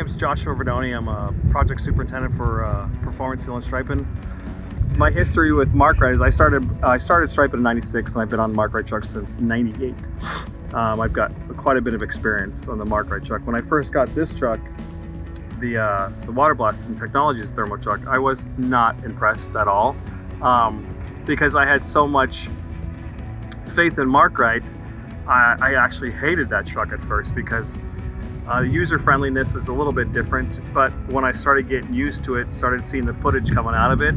name is Joshua Verdoni. I'm a project superintendent for Performance Seal and Striping. My history with Markrite is I started striping in '96 and I've been on Markrite trucks since '98. I've got quite a bit of experience on the Markrite truck. When I first got this truck, the Water Blasting Technologies Thermo truck, I was not impressed at all because I had so much faith in Markrite. I actually hated that truck at first because user friendliness is a little bit different, but when I started getting used to it, started seeing the footage coming out of it,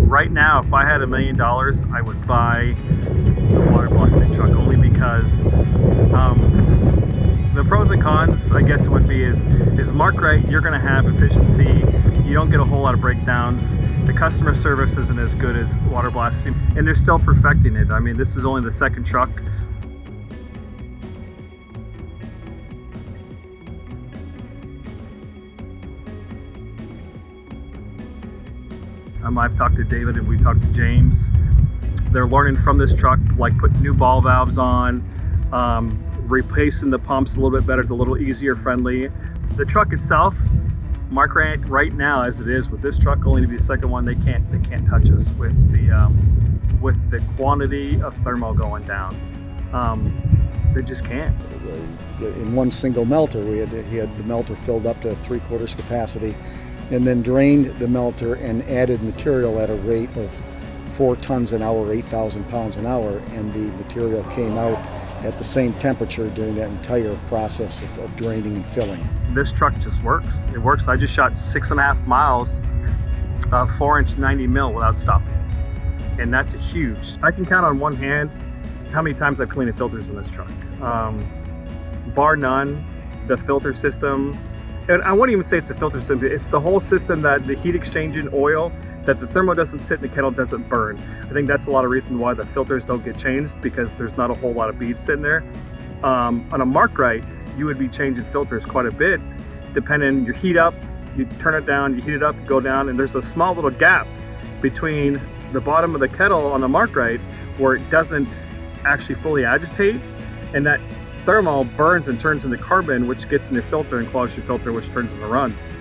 right now if I had $1 million, I would buy the water blasting truck, only because the pros and cons, I guess it would be, is Markrite, you're going to have efficiency, you don't get a whole lot of breakdowns, the customer service isn't as good as water blasting, and they're still perfecting it. I mean, this is only the second truck. I've talked to David and we talked to James. They're learning from this truck, like putting new ball valves on, replacing the pumps a little bit better, a little easier friendly. The truck itself, Markrite right now as it is with this truck, only to be the second one, they can't touch us with the quantity of thermo going down. They just can't. In one single melter, he had the melter filled up to 3/4 capacity, and then drained the melter and added material at a rate of 4 tons an hour, 8,000 pounds an hour, and the material came out at the same temperature during that entire process of draining and filling. This truck just works. It works. I just shot 6.5 miles of 4-inch 90 mil without stopping. And that's huge. I can count on one hand how many times I've cleaned the filters in this truck. Bar none, the filter system, and I wouldn't even say it's a filter system, it's the whole system that the heat exchanging oil, that the thermo doesn't sit in the kettle, doesn't burn. I think that's a lot of reason why the filters don't get changed, because there's not a whole lot of beads sitting there. On a Markrite, you would be changing filters quite a bit, depending, you heat up, you turn it down, you heat it up, you go down, and there's a small little gap between the bottom of the kettle on the Markrite where it doesn't actually fully agitate, and that thermal burns and turns into carbon, which gets in your filter and clogs your filter, which turns into runs.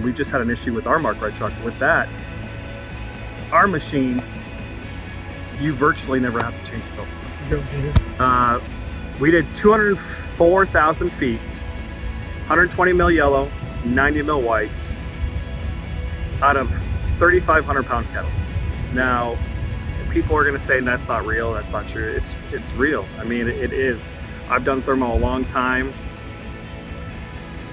We just had an issue with our Markrite truck with that. Our machine, you virtually never have to change the filter. We did 204,000 feet, 120 mil yellow, 90 mil white, out of 3,500 pound kettles. Now, people are going to say that's not real, that's not true. It's real. I mean, it is. I've done thermo a long time.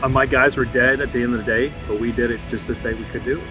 My guys were dead at the end of the day, but we did it just to say we could do it.